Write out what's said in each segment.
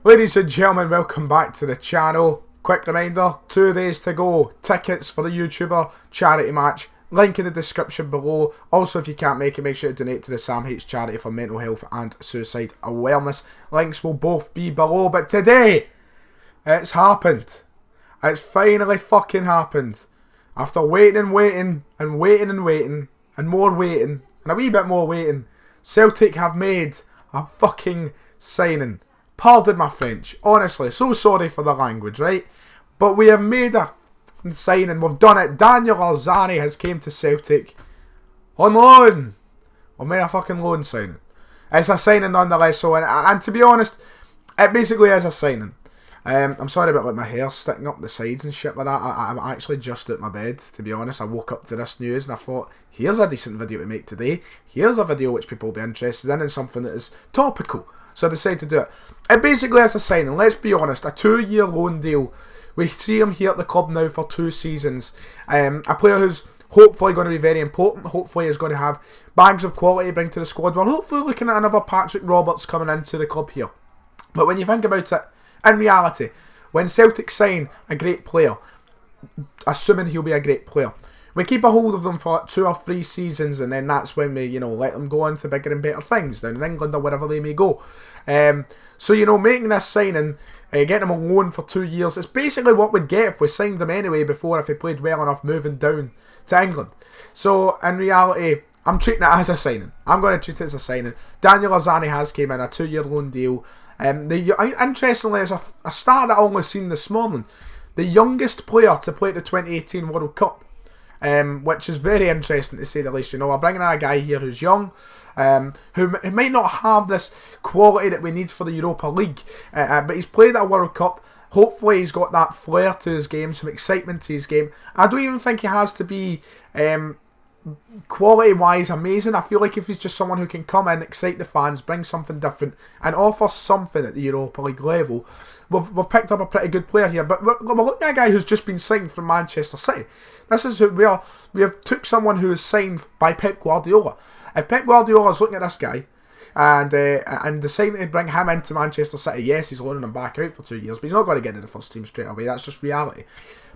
Ladies and gentlemen, welcome back to the channel. Quick reminder, 2 days to go. Tickets for the YouTuber charity match. Link in the description below. Also, if you can't make it, make sure to donate to the Sam Hates charity for mental health and suicide awareness. Links will both be below. But today, it's happened. It's finally fucking happened. After waiting and waiting and waiting and waiting and more waiting and a wee bit more waiting, Celtic have made a fucking signing. Pardon my French. Honestly, so sorry for the language, right? But we have made a signing. We've done it. Daniel Arzani has came to Celtic on loan. We made a fucking loan signing. It's a signing nonetheless. So, and to be honest, it basically is a signing. I'm sorry about like my hair sticking up the sides and shit like that. I'm actually just out my bed, to be honest. I woke up to this news and I thought, here's a decent video to make today. Here's a video which people will be interested in and something that is topical. So I decided to do it. It basically is a signing, let's be honest, a 2-year loan deal. We see him here at the club now for 2 seasons. A player who's hopefully going to be very important. Hopefully is going to have bags of quality to bring to the squad. We're hopefully looking at another Patrick Roberts coming into the club here. But when you think about it, in reality, when Celtic sign a great player, assuming he'll be a great player, we keep a hold of them for like 2 or 3 seasons, and then that's when we, let them go on to bigger and better things down in England or wherever they may go. So, making this signing, getting him on loan for 2 years, it's basically what we'd get if we signed him anyway before, if he played well enough moving down to England. So, in reality, I'm treating it as a signing. I'm going to treat it as a signing. Daniel Arzani has came in, a 2-year loan deal. Interestingly, as a stat that I only seen this morning, the youngest player to play at the 2018 World Cup. Which is very interesting to say the least. We're bringing in a guy here who's young, who might not have this quality that we need for the Europa League, but he's played at a World Cup. Hopefully he's got that flair to his game, some excitement to his game. I don't even think he has to be quality-wise amazing. I feel like if he's just someone who can come in, excite the fans, bring something different, and offer something at the Europa League level, we've picked up a pretty good player here. But we're looking at a guy who's just been signed from Manchester City. This is who we are. We have took someone who is signed by Pep Guardiola. If Pep Guardiola is looking at this guy and deciding to bring him into Manchester City, yes, he's loaning him back out for 2 years, but he's not going to get into the first team straight away. That's just reality.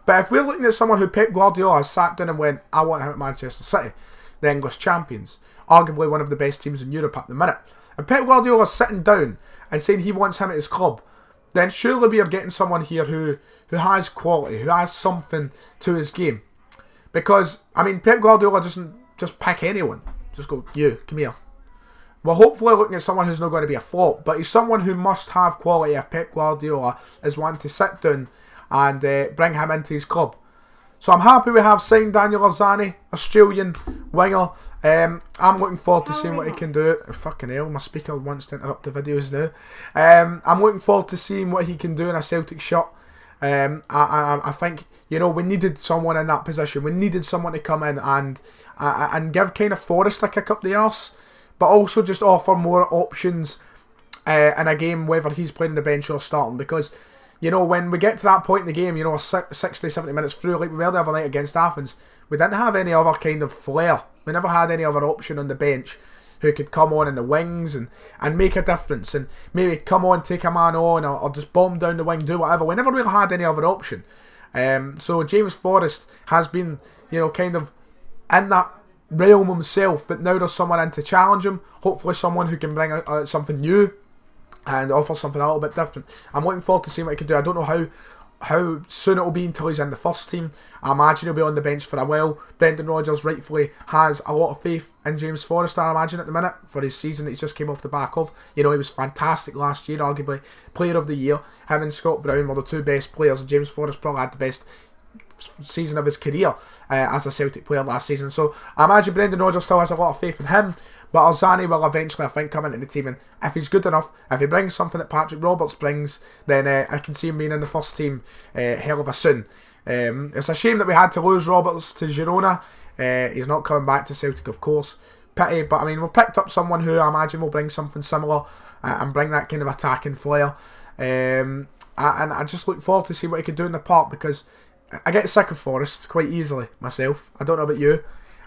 But if we're looking at someone who Pep Guardiola has sat down and went, I want him at Manchester City, the English champions, arguably one of the best teams in Europe at the minute. If Pep Guardiola is sitting down and saying he wants him at his club, then surely we are getting someone here who has quality, who has something to his game. Because, Pep Guardiola doesn't just pick anyone. Just go, you, come here. We're hopefully looking at someone who's not going to be a flop, but he's someone who must have quality if Pep Guardiola is wanting to sit down and bring him into his club. So I'm happy we have signed Daniel Arzani, Australian winger. I'm looking forward to seeing what he can do. Oh, fucking hell, my speaker wants to interrupt the videos now. I'm looking forward to seeing what he can do in a Celtic shirt. I think, we needed someone in that position. We needed someone to come in and give kind of Forrest a kick up the arse, but also just offer more options in a game, whether he's playing the bench or starting. Because when we get to that point in the game, 60, 70 minutes through, like we were the other night against Athens, we didn't have any other kind of flair. We never had any other option on the bench who could come on in the wings and make a difference and maybe come on, take a man on, or just bomb down the wing, do whatever. We never really had any other option. So James Forrest has been, kind of in that realm himself, but now there's someone in to challenge him. Hopefully someone who can bring out something new and offer something a little bit different. I'm looking forward to seeing what he can do. I don't know how soon it will be until he's in the first team. I imagine he'll be on the bench for a while. Brendan Rodgers rightfully has a lot of faith in James Forrest, I imagine, at the minute, for his season that he's just came off the back of. He was fantastic last year, arguably Player of the Year. Him and Scott Brown were the 2 best players, and James Forrest probably had the best season of his career as a Celtic player last season. So I imagine Brendan Rodgers still has a lot of faith in him. But Arzani will eventually, I think, come into the team, and if he's good enough, if he brings something that Patrick Roberts brings, then I can see him being in the first team hell of a soon. It's a shame that we had to lose Roberts to Girona. He's not coming back to Celtic, of course. Pity, but we've picked up someone who I imagine will bring something similar and bring that kind of attacking flair. And I just look forward to see what he can do in the park, because I get sick of Forrest quite easily myself. I don't know about you.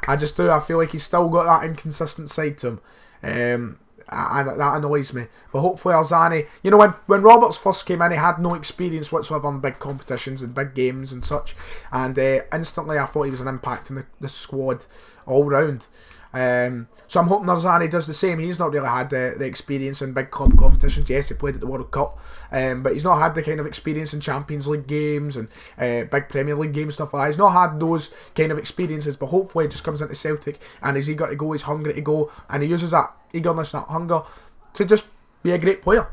I just do. I feel like he's still got that inconsistent side to him. and that annoys me. But hopefully Arzani, you know, when Roberts first came in, he had no experience whatsoever in big competitions and big games and such, and instantly I thought he was an impact in the squad all round. So I'm hoping Arzani does the same. He's not really had the experience in big club competitions. Yes, he played at the World Cup, but he's not had the kind of experience in Champions League games and big Premier League games, stuff like that. He's not had those kind of experiences, but hopefully he just comes into Celtic and he's eager to go, he's hungry to go, and he uses that eagerness, that hunger to just be a great player.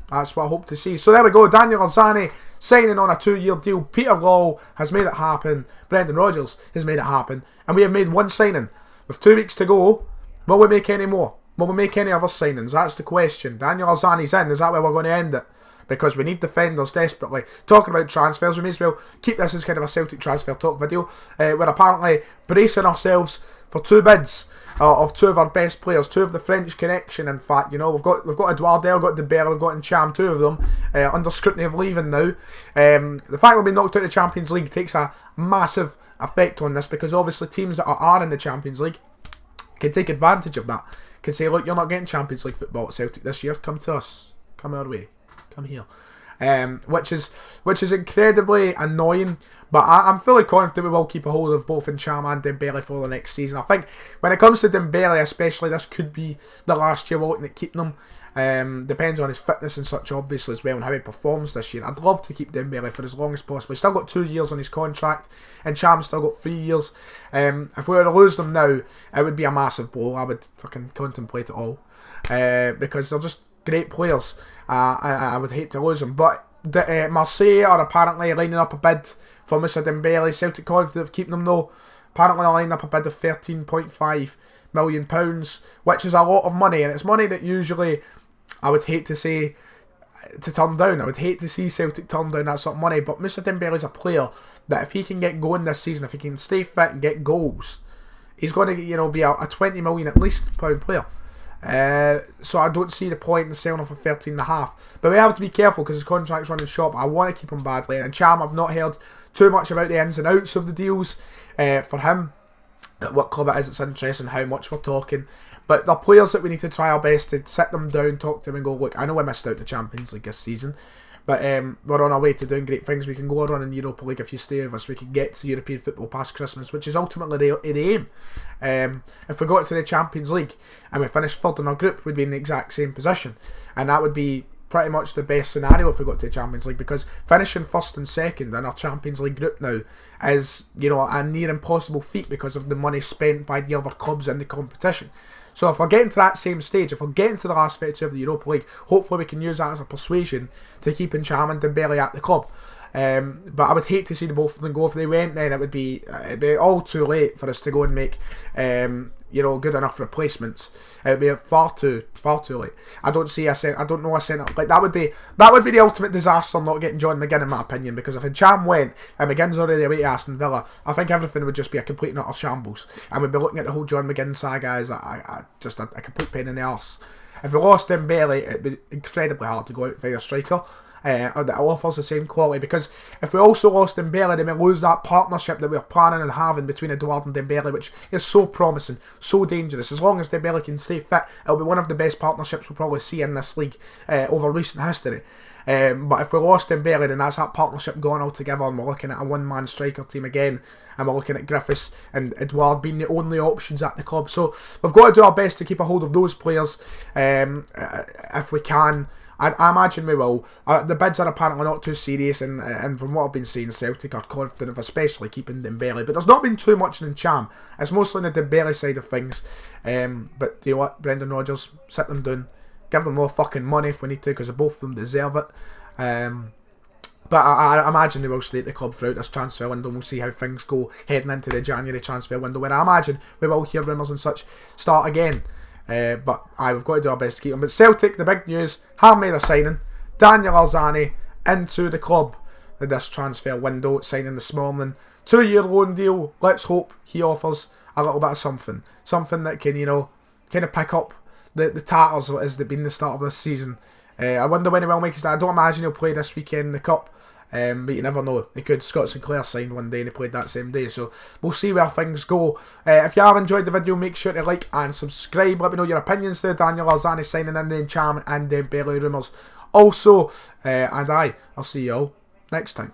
That's what I hope to see. So there we go, Daniel Arzani signing on a 2-year deal. Peter Law has made it happen. Brendan Rodgers has made it happen. And we have made one signing. With 2 weeks to go, will we make any more? Will we make any other signings? That's the question. Daniel Arzani's in. Is that where we're going to end it? Because we need defenders desperately. Talking about transfers, we may as well keep this as kind of a Celtic transfer talk video. We're apparently bracing ourselves for 2 bids of 2 of our best players, 2 of the French connection. In fact, you know, we've got Eduardo, we've got Dembele, we've got Ntcham, 2 of them under scrutiny of leaving now. The fact we've been knocked out of the Champions League takes a massive effect on this, because obviously teams that are in the Champions League can take advantage of that. Can say, look, you're not getting Champions League football at Celtic this year, come to us, come our way, come here. Which is incredibly annoying, but I'm fully confident we will keep a hold of both Ntcham and Dembele for the next season. I think when it comes to Dembele especially, this could be the last year we're looking at keeping him. Depends on his fitness and such, obviously, as well, and how he performs this year. I'd love to keep Dembele for as long as possible. He's still got 2 years on his contract, and Ntcham's still got 3 years. If we were to lose them now, it would be a massive blow. I would fucking contemplate it all, because they're just great players. I would hate to lose them. But Marseille are apparently lining up a bid for Mr Dembele. Celtic confident of keeping them though. Apparently they're lining up a bid of £13.5 million, which is a lot of money, and it's money that usually I would hate to say to turn down. I would hate to see Celtic turn down that sort of money, but Mr Dembele is a player that if he can get going this season, if he can stay fit and get goals, he's going to, you know, be a 20 million at least pound player. So I don't see the point in selling him for 13.5. But we have to be careful because his contract's running short. I want to keep him badly. And Ntcham, I've not heard too much about the ins and outs of the deals for him. What club it is, it's interesting how much we're talking. But they're players that we need to try our best to sit them down, talk to them and go, look, I know we missed out the Champions League this season, but we're on our way to doing great things. We can go on in Europa League if you stay with us. We can get to European football past Christmas, which is ultimately the aim. If we got to the Champions League and we finished third in our group, we'd be in the exact same position. And that would be pretty much the best scenario if we got to the Champions League, because finishing first and second in our Champions League group now is, you know, a near impossible feat because of the money spent by the other clubs in the competition. So if we're getting to that same stage, if we're getting to the last 32 of the Europa League, hopefully we can use that as a persuasion to keep Ntcham and Dembele at the club. But I would hate to see the both of them go. If they went, then it'd be all too late for us to go and make you know, good enough replacements. It would be far too late. I don't know a centre like that would be the ultimate disaster not getting John McGinn, in my opinion, because if Ntcham went and McGinn's already away to Aston Villa, I think everything would just be a complete and utter shambles, and we'd be looking at the whole John McGinn saga as just a complete pain in the arse. If we lost Dembele, it'd be incredibly hard to go out and find a striker that offers the same quality, because if we also lost Dembele, then we lose that partnership that we're planning on having between Eduardo and Dembele, which is so promising, so dangerous. As long as Dembele can stay fit, it'll be one of the best partnerships we'll probably see in this league over recent history. But if we lost Dembele, then that's that partnership gone altogether, and we're looking at a one-man striker team again, and we're looking at Griffiths and Edouard being the only options at the club. So we've got to do our best to keep a hold of those players if we can. I imagine we will. The bids are apparently not too serious, and from what I've been seeing, Celtic are confident of especially keeping Dembele. But there's not been too much in Ntcham. It's mostly on the Dembele side of things. But you know what, Brendan Rodgers, sit them down, give them more fucking money if we need to, because both of them deserve it. But I imagine they will stay at the club throughout this transfer window, and we'll see how things go heading into the January transfer window, where I imagine we will hear rumours and such start again. But we've got to do our best to keep them. But Celtic, the big news, have made a signing. Daniel Arzani into the club in this transfer window, signing this morning. 2-year loan deal. Let's hope he offers a little bit of something. Something that can, you know, kind of pick up the tatters as they've been the start of this season. I wonder when he will make his. I don't imagine he'll play this weekend in the Cup. But you never know. He could. Scott Sinclair signed one day and he played that same day. So we'll see where things go. If you have enjoyed the video, make sure to like and subscribe. Let me know your opinions there. Daniel Arzani signing in the Ntcham and Dembele rumours. Also, I'll see you all next time.